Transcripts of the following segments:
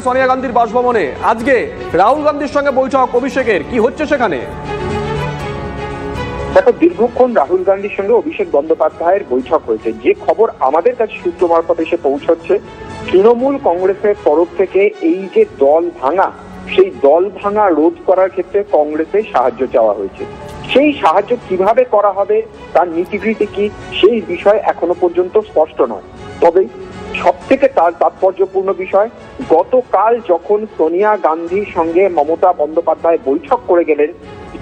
সোনিয়া গান্ধীর বাসভবনে আজকে রাহুল গান্ধীর সঙ্গে বৈঠক অভিষেকের, কি হচ্ছে সেখানে? দেখো, দীর্ঘক্ষণ রাহুল গান্ধীর সঙ্গে অভিষেক বন্দ্যোপাধ্যায়ের বৈঠক হয়েছে। যে খবর আমাদের কাছে সূত্র মারফত এসে পৌঁছচ্ছে, তৃণমূল কংগ্রেসের তরফ থেকে এই যে দল ভাঙা, সেই দল ভাঙা রোধ করার ক্ষেত্রে কংগ্রেসের সাহায্য চাওয়া হয়েছে। সেই সাহায্য কিভাবে করা হবে, তার নীতিগৃহী কি, সেই বিষয় এখনো পর্যন্ত স্পষ্ট নয়। তবে সব থেকে তার তাৎপর্যপূর্ণ বিষয়, গতকাল যখন সোনিয়া গান্ধীর সঙ্গে মমতা বন্দ্যোপাধ্যায় বৈঠক করে গেলেন,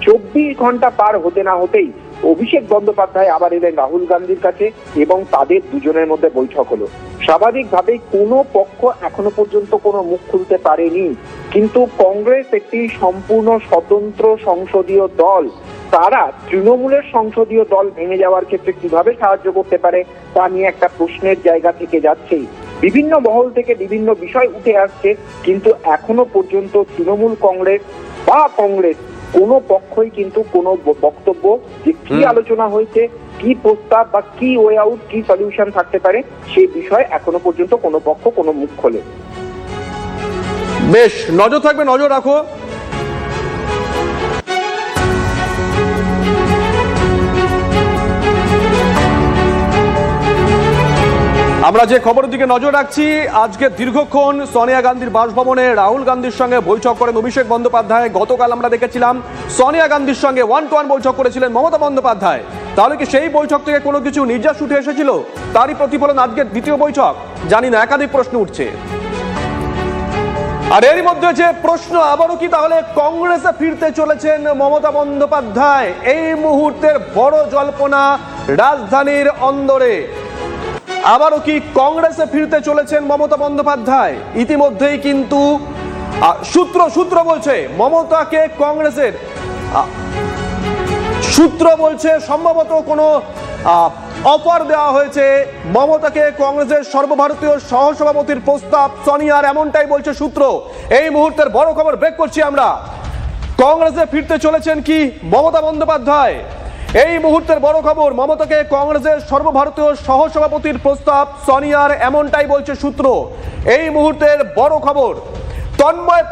24 ঘন্টা পার হতে না হতেই অভিষেক বন্দ্যোপাধ্যায় আবার এলেন রাহুল গান্ধীর কাছে এবং তাদের দুজনের মধ্যে বৈঠক হলো। স্বাভাবিকভাবেই কোনো পক্ষ এখনো পর্যন্ত কোনো মুখ খুলতে পারেনি, কিন্তু কংগ্রেস একটি সম্পূর্ণ স্বতন্ত্র সংসদীয় দল, তারা তৃণমূলের সংসদীয় দল ভেঙে যাওয়ার ক্ষেত্রে কিভাবে সাহায্য করতে পারে তা নিয়ে একটা প্রশ্নের জায়গা থেকে যাচ্ছেই। বিভিন্ন মহল থেকে বিভিন্ন বিষয় উঠে আসছে, কিন্তু এখনো পর্যন্ত তৃণমূল কংগ্রেস বা কংগ্রেস কোনো পক্ষই কিন্তু কোনো বক্তব্য, যে কি আলোচনা হয়েছে, কি প্রস্তাব বা কি ওয়ে আউট, কি সলিউশন থাকতে পারে, সেই বিষয়ে এখনো পর্যন্ত কোনো পক্ষ কোনো মুখ খোলে। বেশ, নজর থাকবে, নজর রাখো। আমরা যে খবরের দিকে নজর রাখছি, আজকে দীর্ঘক্ষণ সোনিয়া গান্ধীর বাসভবনে রাহুল গান্ধীর সঙ্গে বৈঠক করেন অভিষেক বন্দ্যোপাধ্যায়। গতকাল আমরা দেখেছিলাম সোনিয়া গান্ধীর সঙ্গে 1-to-1 বৈঠক করেছিলেন মমতা বন্দ্যোপাধ্যায়। তাহলে কি সেই বৈঠক থেকে কোনো কিছু নির্যাস উঠে এসেছিল? তারই প্রতিফলন আজকের দ্বিতীয় বৈঠক? জানি না, একাধিক প্রশ্ন উঠছে। আর এরই মধ্যে যে প্রশ্ন, আবারও কি তাহলে কংগ্রেসে ফিরতে চলেছেন মমতা বন্দ্যোপাধ্যায়? এই মুহূর্তের বড় জল্পনা রাজধানীর অন্দরে, আবারও কি কংগ্রেসে ফিরতে চলেছেন মমতা বন্দ্যোপাধ্যায়? ইতিমধ্যেই কিন্তু সূত্র বলছে মমতাকে কংগ্রেসের সূত্র বলছে সম্ভবত কোনো অফার দেওয়া হয়েছে মমতাকে কংগ্রেসের সর্বভারতীয় সহসভাপতির প্রস্তাব সোনিয়ার, এমনটাই বলছে সূত্র। এই মুহূর্তের বড় খবর ব্রেক করছি আমরা। কংগ্রেসে ফিরতে চলেছেন কি মমতা বন্দ্যোপাধ্যায়? এই মুহূর্তের বড় খবর, মমতাকে কংগ্রেসের সর্বভারতীয় সহসভাপতির প্রস্তাব সোনিয়ার, এমনটাই বলছে সূত্র। এই মুহূর্তের বড় খবর, তন্ময়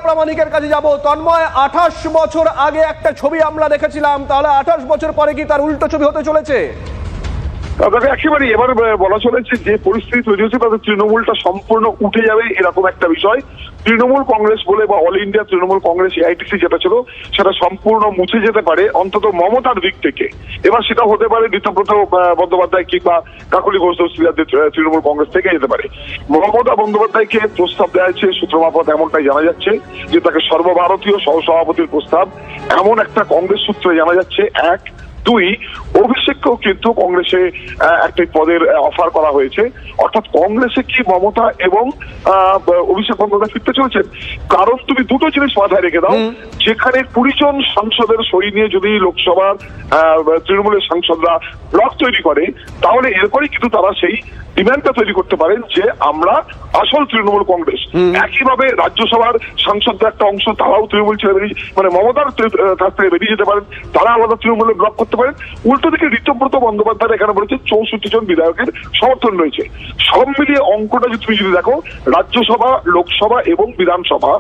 প্রামাণিকের কাছে যাব। তন্ময়, 28 বছর আগে একটা ছবি আমরা দেখেছিলাম, তাহলে 28 বছর পরে কি তার উল্টো ছবি হতে চলেছে? একেবারে এবার বলা চলেছে যে পরিস্থিতি তৈরি হচ্ছে, তাদের তৃণমূলটা সম্পূর্ণ উঠে যাবে এরকম একটা বিষয়। তৃণমূল কংগ্রেস বলে বা all India Trinamool Congress AITC যেটা ছিল, সেটা সম্পূর্ণ মুছে যেতে পারে অন্তত মমতার দিক থেকে। এবার সেটা হতে পারে ঋতব্রত বন্দ্যোপাধ্যায় কিংবা কাকলি ঘোষ তৃণমূল কংগ্রেস থেকে যেতে পারে। মমতা বন্দ্যোপাধ্যায়কে প্রস্তাব দেওয়া হয়েছে সূত্র মারফত, এমনটাই জানা যাচ্ছে যে তাকে সর্বভারতীয় সহসভাপতির প্রস্তাব, এমন একটা কংগ্রেস সূত্রে জানা যাচ্ছে। 1, 2, অভিষেককেও কিন্তু কংগ্রেসে একটা পদের অফার করা হয়েছে। অর্থাৎ কংগ্রেসে কি মমতা এবং অভিষেক বন্দ্যোপাধ্যায় ফিরতে চলেছেন? কারণ তুমি দুটো জিনিস মাথায় রেখে দাও, যেখানে 20 জন সাংসদের সই নিয়ে যদি লোকসভার তৃণমূলের সাংসদরা ব্লক তৈরি করে, তাহলে এরপরই কিন্তু তারা সেই ডিমান্ডটা তৈরি করতে পারেন যে আমরা আসল তৃণমূল কংগ্রেস। একইভাবে রাজ্যসভার সাংসদদের একটা অংশ তারাও তৃণমূল ছেড়ে বেরিয়ে, মানে মমতার কাছ থেকে বেরিয়ে যেতে পারেন, তারা আলাদা তৃণমূলে ব্লক করতে পারেন। উল্টো দিকে ঋতব্রত বন্দ্যোপাধ্যায় এখানে বলেছে 64 জন বিধায়কের সমর্থন রয়েছে। সব মিলিয়ে অঙ্কটা তুমি যদি দেখো, রাজ্যসভা, লোকসভা এবং বিধানসভা,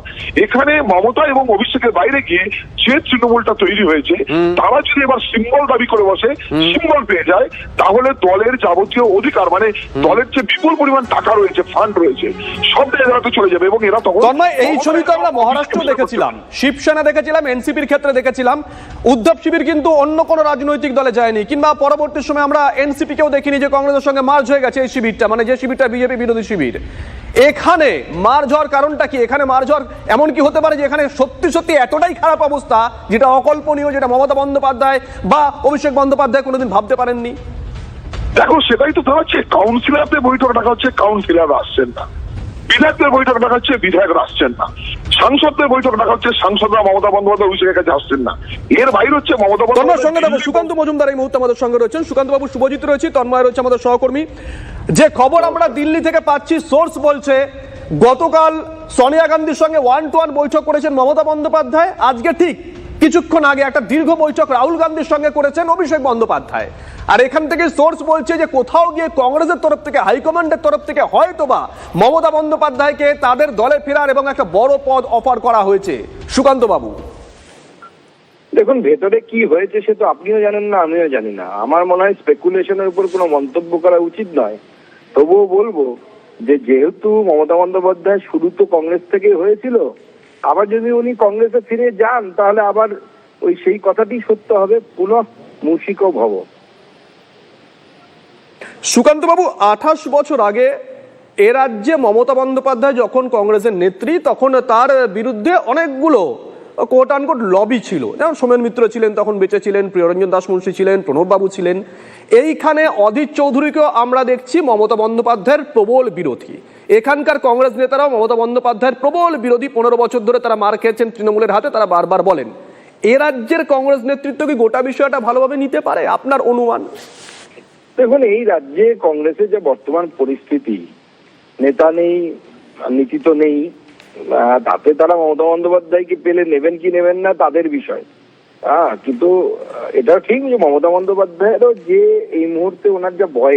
এখানে মমতা এবং অভিষেকের বাইরে গিয়ে যে তৃণমূলটা তৈরি হয়েছে, তারা যদি এবার সিম্বল দাবি করে বসে, সিম্বল পেয়ে যায়, তাহলে দলের যাবতীয় অধিকার, মানে দলের যে বিপুল পরিমাণ টাকা রয়েছে, ফান্ড রয়েছে, সব জায়গাতে চলে যাবে। এবং এরা তখন এই ছবি তো আমরা মহারাষ্ট্র দেখেছিলাম, শিবসেনা দেখেছিলাম, এনসিপির ক্ষেত্রে দেখেছিলাম। উদ্ধব শিবির কিন্তু অন্য কোনো রাজনৈতিক দলে যায়নি, কিংবা পরবর্তী সময় আমরা এনসিপি কেও দেখিনি যে কংগ্রেসের সঙ্গে মার্জ হয়ে গেছে এই শিবিরটা, মানে যে শিবিরটা বিজেপি বিরোধী শিবির। এখানে মার্জ হওয়ার কারণটা কি? এখানে মার্জ হওয়ার এমন কি হতে পারে যে এখানে সত্যি এতটাই খারাপ অবস্থা, যেটা অকল্পনীয়, যেটা মমতা বন্দ্যোপাধ্যায় বা অভিষেক বন্দ্যোপাধ্যায় কোনোদিন ভাবতে পারেননি? দেখো, সেটাই তো হচ্ছে, কাউন্সিলরদের বৈঠক ডাকা হচ্ছে, কাউন্সিলর আসছেন না। বিধায়কদের বৈঠক ডাকা হচ্ছে, বিধায়করা আসছেন না। সাংসদদের বৈঠক ডাকা হচ্ছে, সাংসদরা মমতা বন্দ্যোপাধ্যায় অভিষেকের কাছে আসছেন না। এর বাইরে হচ্ছে মমতা বন্দ্যোপাধ্যায় সঙ্গে দেখো সুকান্ত মজুমদার এই মুহূর্তে আমাদের সঙ্গে রয়েছেন, সুকান্ত বাবু, শুভজিৎ রয়েছে, তন্ময় রয়েছে আমাদের সহকর্মী। যে খবর আমরা দিল্লি থেকে পাচ্ছি, সোর্স বলছে গতকাল সোনিয়া গান্ধীর সঙ্গে 1-to-1 বৈঠক করেছেন মমতা বন্দ্যোপাধ্যায়। আজকে ঠিক কিছুক্ষণ আগে একটা দীর্ঘ বৈঠক রাহুল গান্ধীর সঙ্গে করেছেন অভিষেক বন্দ্যোপাধ্যায়। আর এখান থেকে সোর্স বলছে যে কোথাও গিয়ে কংগ্রেসের তরফ থেকে, হাইকমান্ডের তরফ থেকে হয়তোবা মমতা বন্দ্যোপাধ্যায়কে তাদের দলে ফেরার এবং একটা বড় পদ অফার করা হয়েছে। সুকান্ত বাবু, দেখুন, ভেতরে কি হয়েছে সে তো আপনিও জানেন না, আমিও জানি না। আমার মনে হয় স্পেকুলেশনের উপর কোনো মন্তব্য করা উচিত নয়। তবুও বলবো যে যেহেতু মমতা বন্দ্যোপাধ্যায় শুরু তো কংগ্রেস থেকে হয়েছিল, আবার যদি উনি কংগ্রেসে ফিরে যান তাহলে আবার ওই সেই কথাটি সত্য হবে, পুনঃ মূষিক ভব। সুকান্ত বাবু, 28 বছর আগে এ রাজ্যে মমতা বন্দ্যোপাধ্যায় যখন কংগ্রেসের নেত্রী, তখন তার বিরুদ্ধে অনেকগুলো কোট আনকোট লবি ছিল। যেমন সোমেন মিত্র ছিলেন, তখন বেঁচে ছিলেন, প্রিয়রঞ্জন দাস মুন্সী ছিলেন, প্রণববাবু ছিলেন। এইখানে অধীর চৌধুরীকেও আমরা দেখছি মমতা বন্দ্যোপাধ্যায়ের প্রবল বিরোধী। এখানকার কংগ্রেস নেতারাও মমতা বন্দ্যোপাধ্যায়ের প্রবল বিরোধী। 15 বছর ধরে তারা মার খেয়েছেন তৃণমূলের হাতে, তারা বারবার বলেন। এ রাজ্যের কংগ্রেস নেতৃত্ব কি গোটা বিষয়টা ভালোভাবে নিতে পারে, আপনার অনুমান? দেখুন, এই রাজ্যে কংগ্রেসের যে বর্তমান পরিস্থিতি, নেতা নেই, নীতি তো নেই, তাতে তারা মমতা বন্দ্যোপাধ্যায়কে পেলে নেবেন কি নেবেন না তাদের বিষয়। কিন্তু এটা ঠিক যে মমতা বন্দ্যোপাধ্যায়েরও যে এই মুহূর্তে ওনার যা ভয়